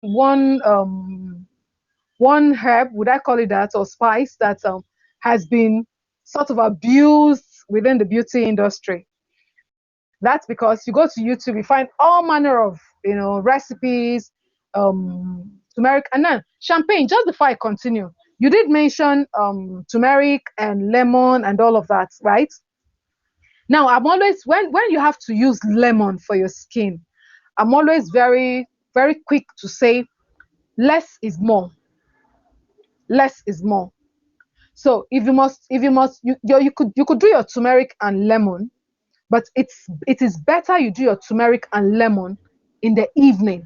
one herb, would I call it that, or spice that has been sort of abused within the beauty industry. That's because you go to YouTube, you find all manner of recipes, turmeric, and then champagne. Just before I continue, you did mention turmeric and lemon and all of that, right? Now, I'm always when you have to use lemon for your skin, I'm always very very quick to say less is more. Less is more. So if you could do your turmeric and lemon, but it is better you do your turmeric and lemon in the evening.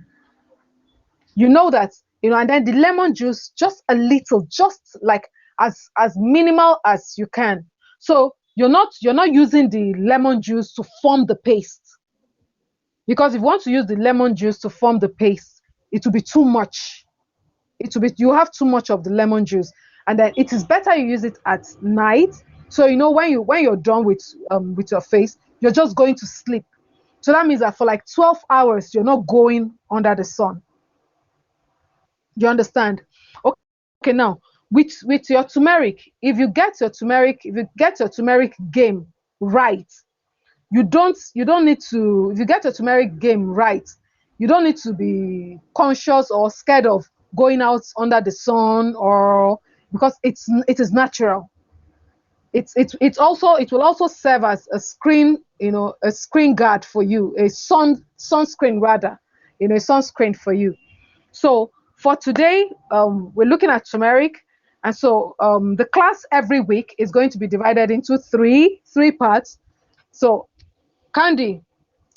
You know that, and then the lemon juice, just a little, just like as minimal as you can. So you're not using the lemon juice to form the paste, because if you want to use the lemon juice to form the paste, it will be too much. You have too much of the lemon juice, and then it is better you use it at night. So when you're done with your face, you're just going to sleep. So that means that for like 12 hours you're not going under the sun. You understand? Okay, now with your turmeric, if you get your turmeric game right, you don't need to if you get your turmeric game right, you don't need to be conscious or scared of going out under the sun, or because it is natural. It will also serve as a screen, a screen guard for you, a sunscreen rather, a sunscreen for you. So for today, we're looking at turmeric, and so the class every week is going to be divided into three parts. So Candy,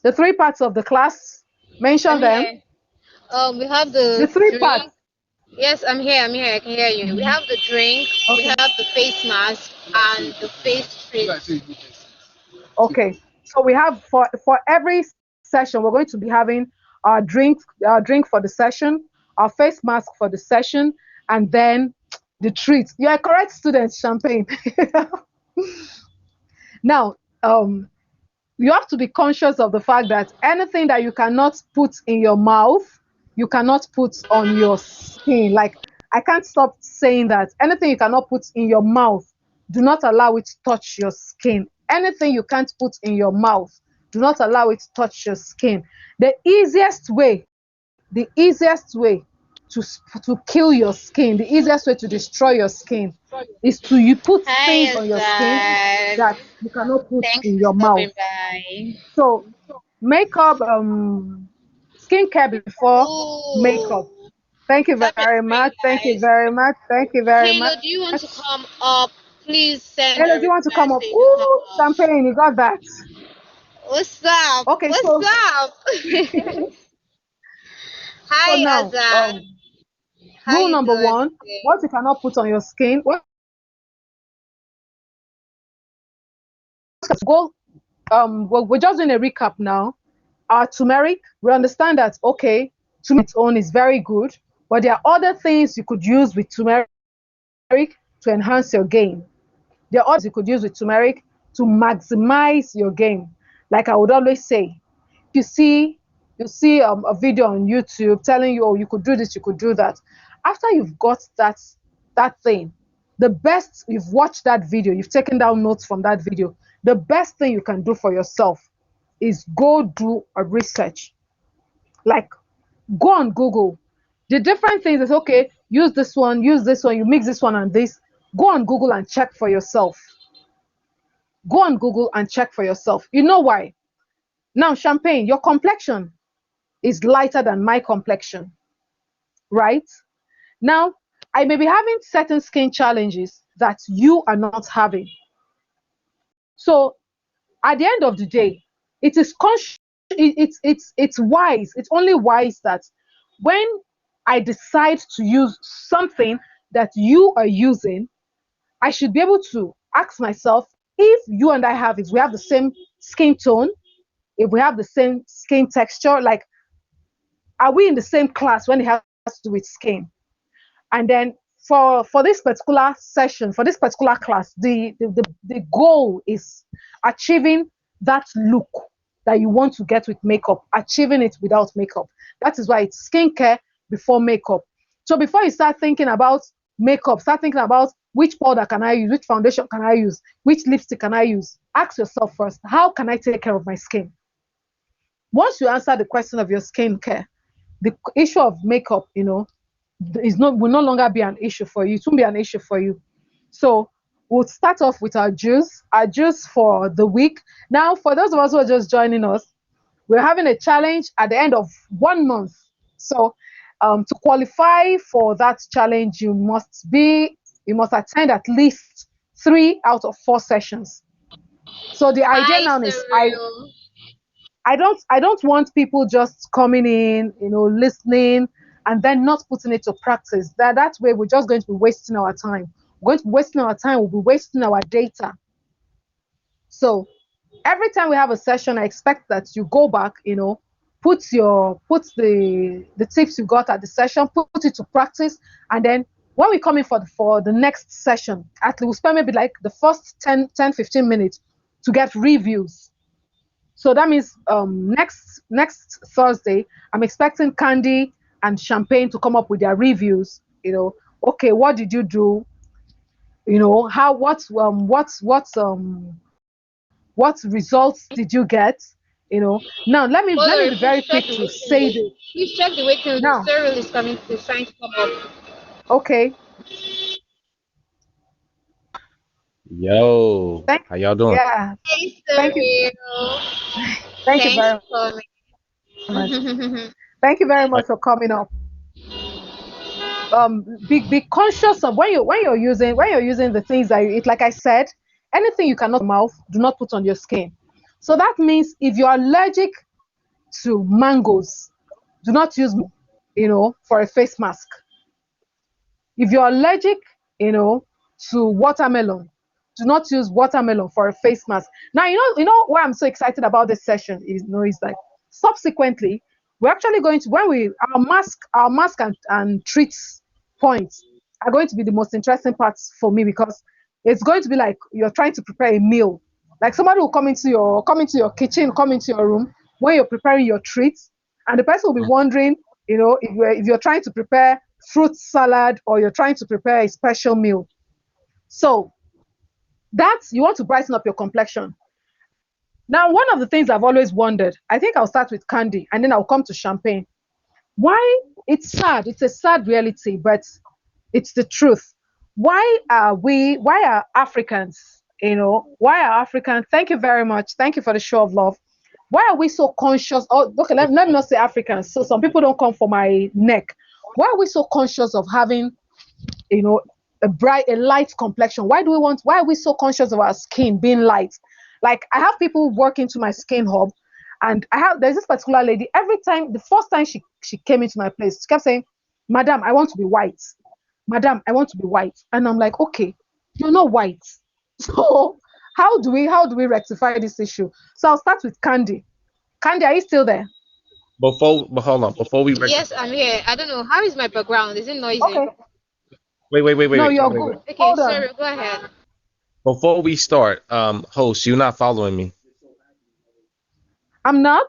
the three parts of the class, mention I'm them. here. We have The the three drink. parts. Yes, I'm here. I'm here. I can hear you. We have the drink. We Okay. have the face mask and the face treat. Okay. So we have for every session, we're going to be having our drink for the session, our face mask for the session, and then the treat. You're a correct student, Champagne. Now, you have to be conscious of the fact that anything that you cannot put in your mouth, you cannot put on your skin. Like, I can't stop saying that. Anything you cannot put in your mouth, do not allow it to touch your skin. Anything you can't put in your mouth, do not allow it to touch your skin. The easiest way to to kill your skin, the easiest way to destroy your skin, is to you put Hi, things on your skin Azad. that you cannot put Thanks in for your mouth. stopping by. So makeup, skincare before makeup. Ooh, Thank you tap your very screen, much. Thank you guys. very much. Thank you very much. Halo, do you want to come up? Please send Hello, a do you want to come request up? so you can come Ooh, up. champagne, you got that. What's up? Okay, What's so up? so Hi, now, Azad. How rule you number doing one: today? what you cannot put on your skin. Go. We're just doing a recap now. Our turmeric, we understand that, okay, turmeric on its own is very good, but there are other things you could use with turmeric to enhance your game. There are others you could use with turmeric to maximize your game. Like I would always say, you see a video on YouTube telling you, oh, you could do this, you could do that. After you've got that thing, the best you've watched that video, you've taken down notes from that video. The best thing you can do for yourself is go do a research. Like, go on Google. The different things is, okay, use this one, you mix this one and this. Go on Google and check for yourself. Go on Google and check for yourself. You know why? Now, Champagne, your complexion is lighter than my complexion, right? Now, I may be having certain skin challenges that you are not having. So, at the end of the day, it is it's wise. It's only wise that when I decide to use something that you are using, I should be able to ask myself, if you and I have it, we have the same skin tone, if we have the same skin texture, like, are we in the same class when it has to do with skin? And then for this particular session, for this particular class, the goal is achieving that look that you want to get with makeup, achieving it without makeup. That is why it's skincare before makeup. So before you start thinking about makeup, start thinking about which powder can I use, which foundation can I use, which lipstick can I use. Ask yourself first, how can I take care of my skin? Once you answer the question of your skin care, the issue of makeup, is not will no longer be an issue for you. It won't be an issue for you. So we'll start off with our juice for the week. Now, for those of us who are just joining us, we're having a challenge at the end of 1 month. So to qualify for that challenge, you must attend at least 3 out of 4 sessions. So the idea Hi, now is Cyril. I don't want people just coming in, listening and then not putting it to practice. That way we're just going to be wasting our time. We're going to be wasting our time, we'll be wasting our data. So every time we have a session, I expect that you go back, put the tips you got at the session, put it to practice, and then when we come in for the next session, at least we'll spend maybe like the first 10-15 minutes to get reviews. So that means next Thursday, I'm expecting Candy and Champagne to come up with their reviews. Okay, what did you do? How what results did you get? Now let me Follower, be very please check quick the to waiting say list. this. Please check the waiting list. Now, Cyril is trying to come up. okay, Yo, thank how y'all doing? yeah, Hey, thank you, Cyril. thank you Thanks very for much. coming. Thank you very Like, much for coming up. Be conscious of when you're using the things that you eat. Like I said, anything you cannot mouth, do not put on your skin. So that means if you're allergic to mangoes, do not use for a face mask. If you're allergic, to watermelon, do not use watermelon for a face mask. Now, why I'm so excited about this session is like subsequently we're actually going to when we our mask and treats points are going to be the most interesting parts for me because it's going to be like you're trying to prepare a meal. Like somebody will come into your kitchen, come into your room when you're preparing your treats, and the person will be wondering, if you're trying to prepare fruit salad or you're trying to prepare a special meal. So that's you want to brighten up your complexion. Now, one of the things I've always wondered, I think I'll start with candy and then I'll come to champagne. Why it's sad, it's a sad reality, but it's the truth. Why are Africans, why are Africans, thank you very much. Thank you for the show of love. Why are we so conscious? Oh, okay, let me not say Africans. So some people don't come for my neck. Why are we so conscious of having you know a light complexion? Why are we so conscious of our skin being light? Like I have people work into my skin hub, and there's this particular lady. Every time, the first time she came into my place, she kept saying, "Madam, I want to be white. Madam, I want to be white." And I'm like, okay, you're not white. So how do we rectify this issue? So I'll start with Candy. Candy, are you still there? but hold on, before we Yes, I'm here. I don't know. How is my background? Is it noisy? Okay. No, wait, you're wait, wait. good. Okay, Hold on. Cyril, go ahead. Before we start, host, you're not following me. I'm not.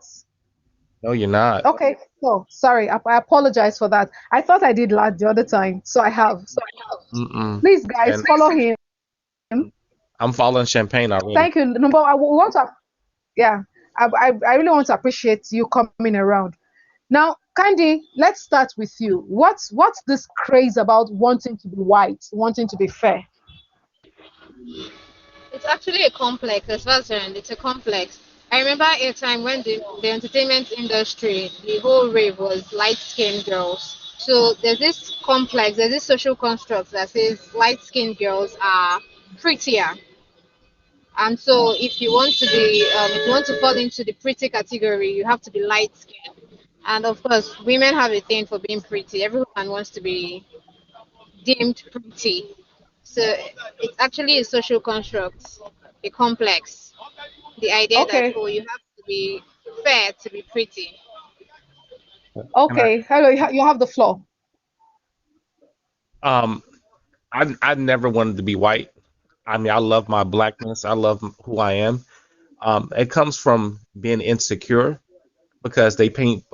No, you're not. Okay, so sorry, I apologize for that. I thought I did last the other time, so I have. Mm-mm. Please, guys, And follow him. I'm following champagne already. Thank you. Number, I want to, yeah, I really want to appreciate you coming around. Now, Candy, let's start with you. What's this craze about wanting to be white, wanting to be fair? It's actually a complex, as far as it's a complex. I remember a time when the entertainment industry, the whole rave was light skinned girls. So there's this social construct that says light skinned girls are prettier. And so if you want to fall into the pretty category, you have to be light skinned. And of course, women have a thing for being pretty. Everyone wants to be deemed pretty. So it's actually a social construct, a complex. The idea that, Okay, oh, you have to be fair to be pretty. And I, okay. Hello, you have the floor. um, I never wanted to be white. I mean, I love my blackness. I love who I am. It comes from being insecure because they paint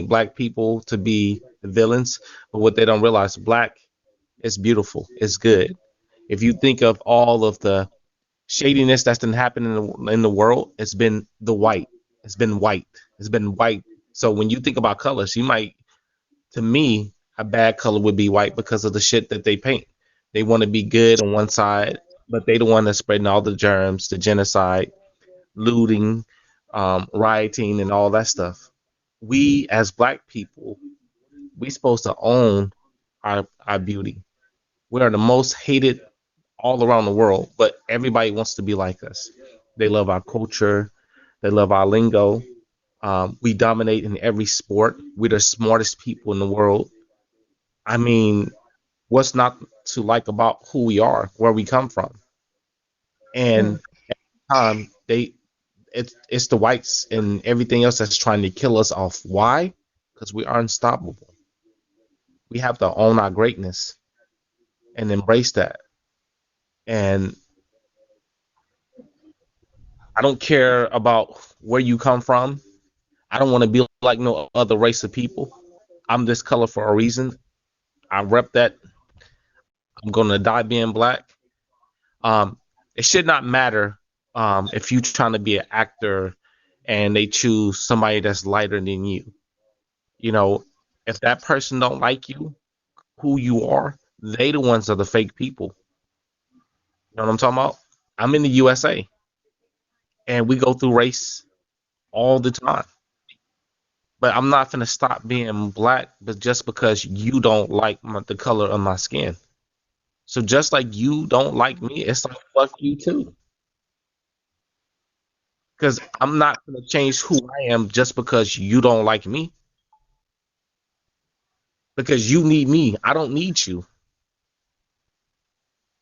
black people to be the villains. But what they don't realize, black is beautiful. It's good. If you think of all of the shadiness that's been happening in the world, it's been the white. It's been white. It's been white. So when you think about colors, you might, to me, a bad color would be white because of the shit that they paint. They want to be good on one side, but they the one that's spreading all the germs, the genocide, looting, rioting, and all that stuff. We as black people, we supposed to own our beauty. We are the most hated all around the world, but everybody wants to be like us. They love our culture. They love our lingo. We dominate in every sport. We're the smartest people in the world. I mean, what's not to like about who we are, where we come from? Mm. And they it's the whites and everything else that's trying to kill us off. Why? Because we are unstoppable. We have to own our greatness and embrace that. And I don't care about where you come from. I don't want to be like no other race of people. I'm this color for a reason. I rep that. I'm gonna die being black. Um, it should not matter if you're trying to be an actor and they choose somebody that's lighter than you. You know, if that person don't like you, who you are, they the ones are the fake people. You know what I'm talking about? I'm in the USA and we go through race all the time. But I'm not gonna stop being black, but just because you don't like the color of my skin. So just like you don't like me, it's like fuck you too. Because I'm not gonna change who I am just because you don't like me. Because you need me, I don't need you.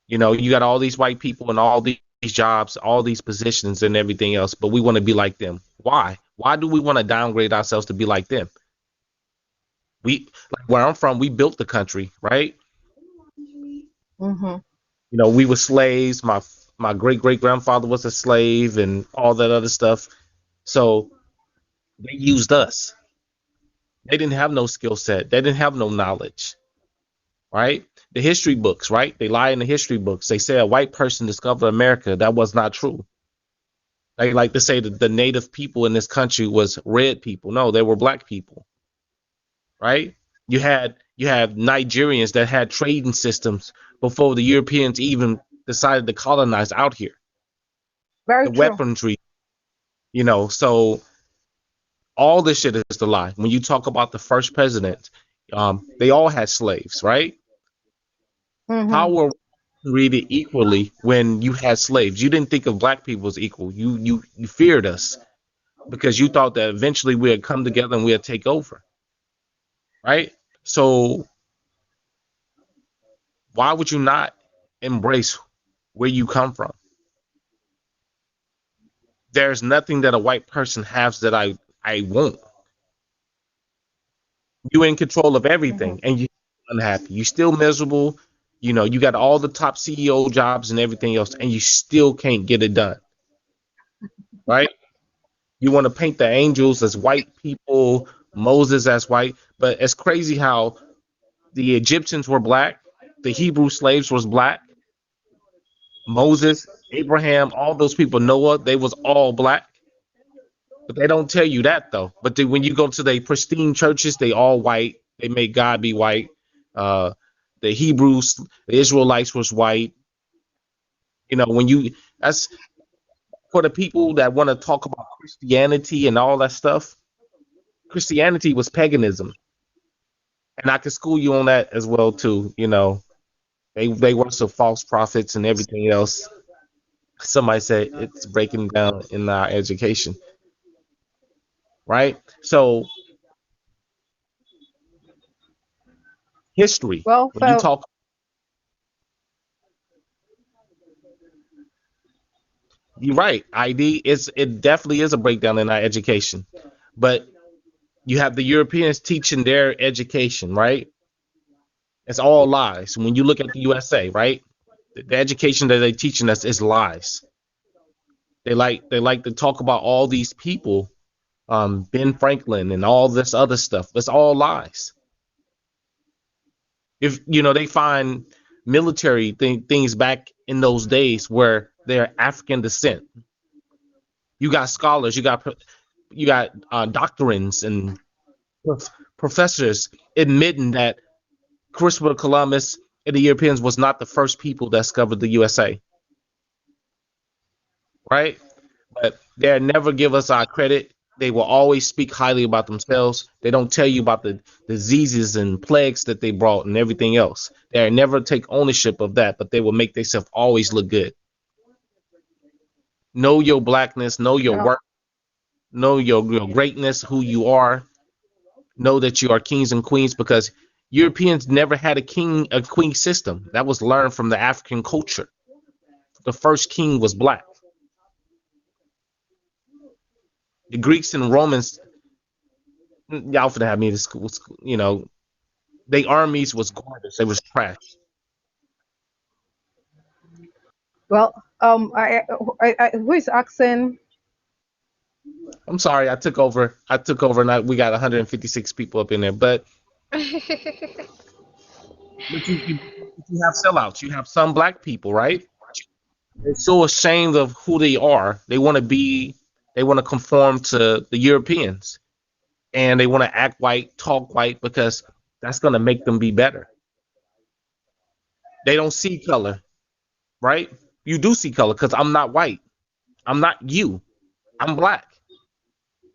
You know, you got all these white people and all these jobs, all these positions and everything else, but we want to be like them. Why? Why do we want to downgrade ourselves to be like them? We, like where I'm from, we built the country, right? Mm-hmm. You know, we were slaves. My great great grandfather was a slave and all that other stuff. So they used us. They didn't have no skill set. They didn't have no knowledge, right? The history books, right? They lie in the history books. They say a white person discovered America. That was not true. They like to say that the native people in this country was red people. No, they were black people, right? You have Nigerians that had trading systems before the Europeans even decided to colonize out here. Very The true. weaponry, so all this shit is the lie. When you talk about the first president, they all had slaves, right? How Mm-hmm. were we treated equally when you had slaves? You didn't think of black people as equal. You feared us because you thought that eventually we'd come together and we'd take over, right? So why would you not embrace where you come from? There's nothing that a white person has that I won't. You in control of Mm-hmm. everything and you unhappy. You still miserable. You got all the top CEO jobs and everything else, and you still can't get it done, right? You want to paint the angels as white people, Moses as white, but it's crazy how the Egyptians were black, the Hebrew slaves was black, Moses, Abraham, all those people, Noah, they was all black. But they don't tell you that though. But when you go to the pristine churches, they all white. They make God be white. Uh, the Hebrews, the Israelites was white. When you that's for the people that want to talk about Christianity and all that stuff. Christianity was paganism, and I can school you on that as well too. They worship false prophets and everything else. Somebody said it's breaking down in our education, right? So history. Well, When you talk, you're right. It definitely is a breakdown in our education, but you have the Europeans teaching their education, right? It's all lies. When you look at the USA, right, the education that they're teaching us is lies. They like to talk about all these people, Ben Franklin and all this other stuff. It's all lies. If they find military things back in those days where they're African descent. You got scholars, you got doctorants and professors admitting that Christopher Columbus and the Europeans was not the first people that discovered the USA, right? But they never give us our credit. They will always speak highly about themselves. They don't tell you about the diseases and plagues that they brought and everything else. They never take ownership of that, but they will make themselves always look good. Know your blackness, know your Yeah. work, know your greatness, who you are. Know that you are kings and queens because Europeans never had a queen system. That was learned from the African culture. The first king was black. The Greeks and Romans, y'all finna have me to school, they armies was garbage. They was trash. Well, who is asking? I'm sorry, I took over. And we got 156 people up in there. But you have sellouts. You have some black people, right? They're so ashamed of who they are. They want to conform to the Europeans, and they want to act white, talk white because that's gonna make them be better. They don't see color, right? You do see color because I'm not white. I'm not you. I'm black.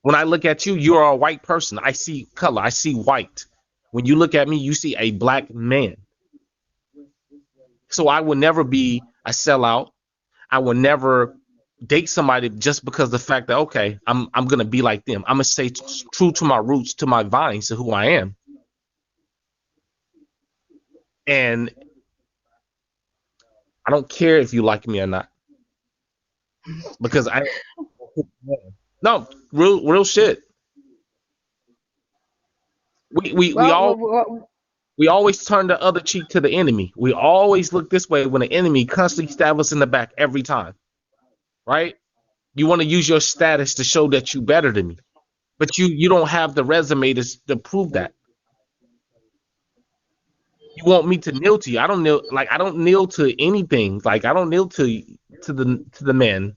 When I look at you, you're a white person. I see color. I see white. When you look at me, you see a black man. So I will never be a sellout. I will never date somebody just because of the fact that okay, I'm gonna be like them. I'm gonna stay true to my roots, to my vines, to who I am. And I don't care if you like me or not because I no real shit. We we we Well, all we always turn the other cheek to the enemy. We always look this way when the enemy constantly stabs us in the back every time, right? You want to use your status to show that you better than me, but you don't have the resume to prove that. You want me to kneel to you? I don't kneel to anything. Like I don't kneel to the men.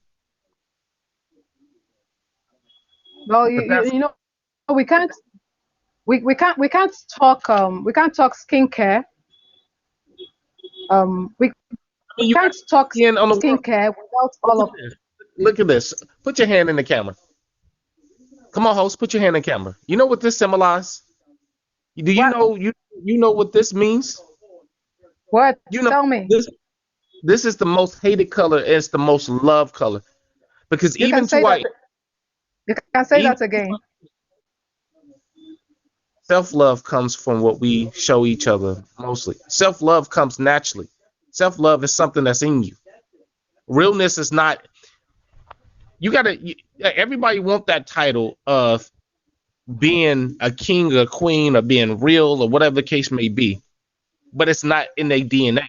well, But that's we can't we can't talk skincare. We you got can't talk skin on the world. skincare without Look all at of. this. Look at this. Put your hand in the camera. Come on, host. Put your hand in the camera. You know what this symbolizes? Do you What know you know what this means? what? You know Tell me. this is the most hated color. And it's the most loved color because You can even to say that. white, You can say even that again. self love comes from what we show each other mostly. Self love comes naturally. Self love is something that's in you. Realness is not. You gotta. Everybody want that title of being a king or queen or being real or whatever the case may be, but it's not in their DNA.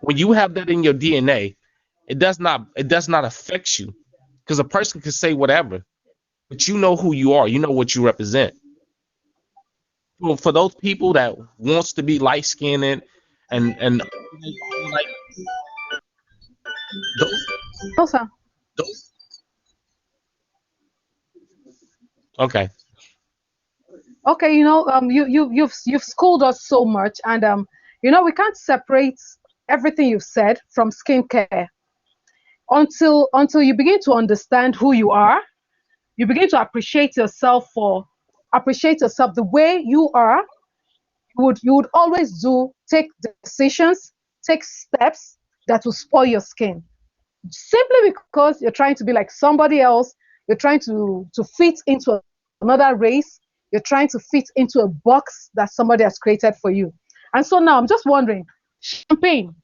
When you have that in your DNA, it does not affect you because a person can say whatever, but you know who you are. You know what you represent. Well, for those people that wants to be light skinned and like those Also, those okay. okay, you've schooled us so much, and we can't separate everything you've said from skincare until you begin to understand who you are. You begin to appreciate yourself the way you are. You would always take decisions, take steps that will spoil your skin simply because you're trying to be like somebody else. You're trying to fit into another race. You're trying to fit into a box that somebody has created for you. And so now I'm just wondering, champagne,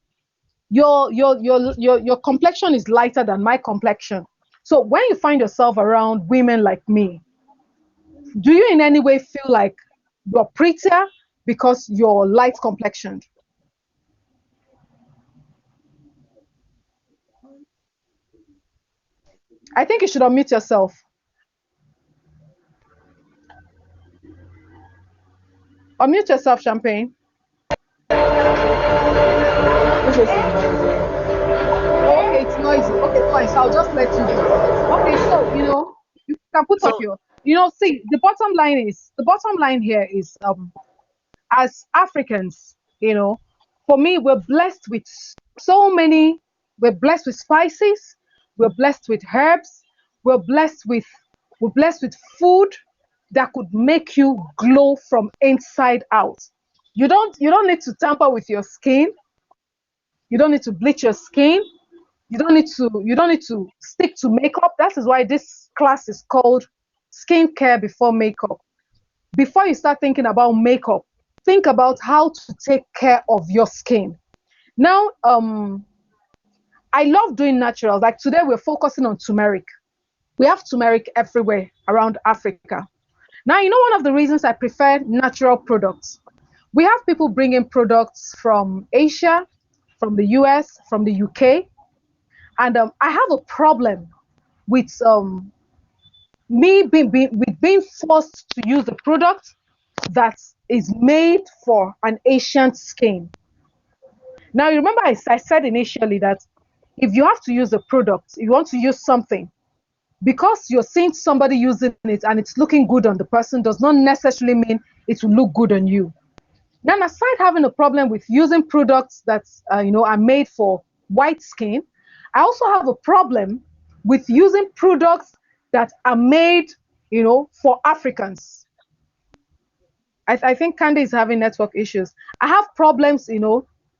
your complexion is lighter than my complexion. So when you find yourself around women like me, do you in any way feel like you're prettier because you're light complexioned? I think you should unmute yourself. Unmute yourself, Champagne. This is noisy. Okay, it's noisy. Okay, fine. So I'll just let you go. Okay, so you can put up So your see the bottom line here is as Africans, for me, we're blessed with so many, we're blessed with spices, we're blessed with herbs, we're blessed with we're blessed with food that could make you glow from inside out. You don't need to tamper with your skin, you don't need to bleach your skin, you don't need to stick to makeup. That is why this class is called skincare before makeup. Before you start thinking about makeup, think about how to take care of your skin. Now, I love doing naturals. Like today, we're focusing on turmeric. We have turmeric everywhere around Africa. Now, one of the reasons I prefer natural products, we have people bringing products from Asia, from the US, from the UK, and I have a problem with being forced to use a product that is made for an Asian skin. Now, you remember I said initially that if you have to use a product, you want to use something, because you're seeing somebody using it and it's looking good on the person, does not necessarily mean it will look good on you. Then, aside having a problem with using products that are made for white skin, I also have a problem with using products that are made, for Africans. I think Candy is having network issues. I have problems,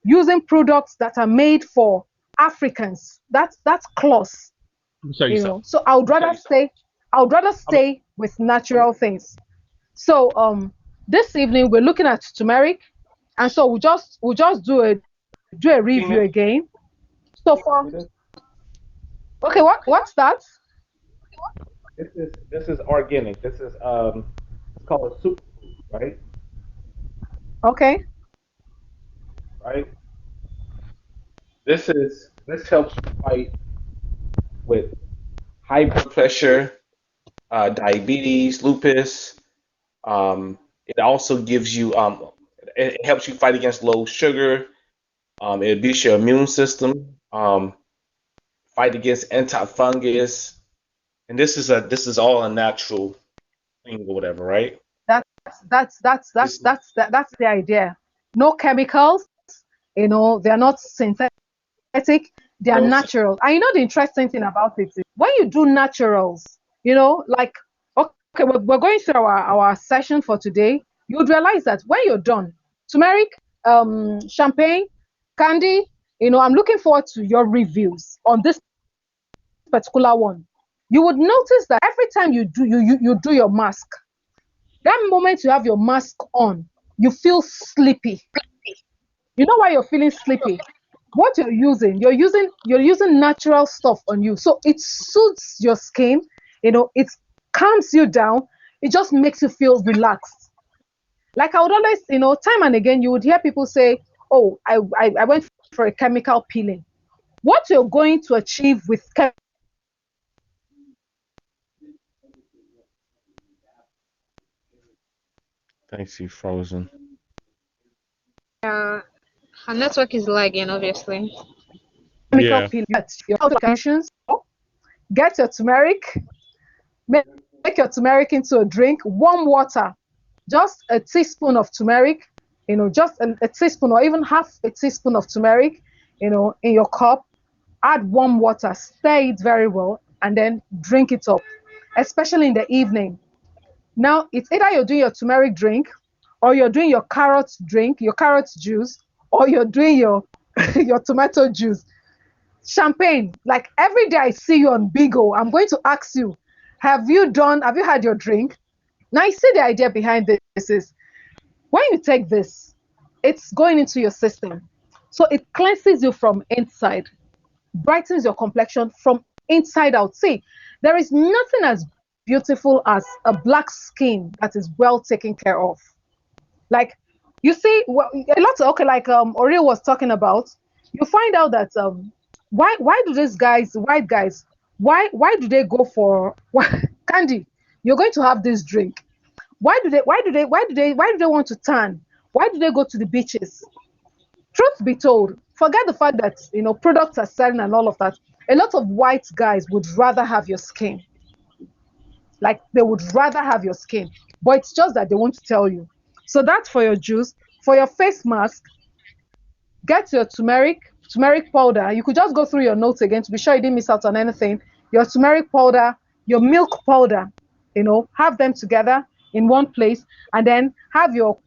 using products that are made for Africans. That's close, let me show you something. So I would rather stay with natural things. So this evening we're looking at turmeric, and so we'll just do a review again. So for okay, what's that? This is organic. This is it's called a superfood, right? Okay, Right. This helps you fight with high blood pressure, diabetes, lupus. It also gives you it helps you fight against low sugar. It boosts your immune system. Fight against anti-fungus. And this is all a natural thing or whatever, right? that's This that's the idea. No chemicals, they're not synthetic, they are no natural. And the interesting thing about it is when you do naturals, like, okay, we're going through our session for today, you would realize that when you're done, turmeric, champagne, candy, I'm looking forward to your reviews on this particular one. You would notice that every time you do your mask, that moment you have your mask on, you feel sleepy. You know why you're feeling sleepy? What you're using natural stuff on you, so it suits your skin. It calms you down. It just makes you feel relaxed. Like I would always, time and again, you would hear people say, "Oh, I went for a chemical peeling." What you're going to achieve with thanks, you frozen. Uh, her network is lagging, obviously. chemical Yeah. peeling, get your applications, get your turmeric, make, make your turmeric into a drink, warm water, just a teaspoon of turmeric, just a teaspoon or even half a teaspoon of turmeric, in your cup. Add warm water, stir it very well, and then drink it up, especially in the evening. Now, it's either you're doing your turmeric drink, or you're doing your carrot drink, your carrot juice, or you're doing your your tomato juice. Champagne, like every day I see you on Bigo, I'm going to ask you, have you had your drink? Now you see the idea behind this is when you take this, it's going into your system. So it cleanses you from inside, brightens your complexion from inside out. See, there is nothing as beautiful as a black skin that is well taken care of. Like, you see, a lot of, okay, like Oreo was talking about, you find out that why do these guys, white guys, why do they go for candy? You're going to have this drink. Why do they want to tan? Why do they go to the beaches? Truth be told, forget the fact that products are selling and all of that. A lot of white guys would rather have your skin. Like they would rather have your skin, but it's just that they want to tell you. So that's for your juice. For your face mask, get your turmeric powder. You could just go through your notes again to be sure you didn't miss out on anything. Your turmeric powder, your milk powder, have them together in one place, and then have your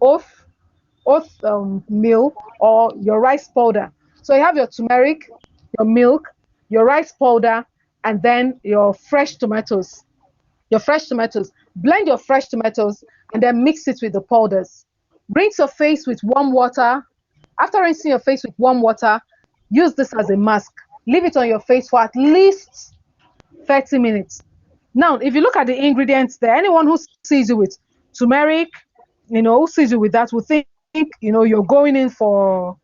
oat meal or your rice powder. So you have your turmeric, your milk, your rice powder, and then your fresh tomatoes. Your fresh tomatoes. Blend your fresh tomatoes and then mix it with the powders. Rinse your face with warm water. After rinsing your face with warm water, use this as a mask. Leave it on your face for at least 30 minutes. Now, if you look at the ingredients there, anyone who sees you with turmeric, who sees you with that will think, you're going in for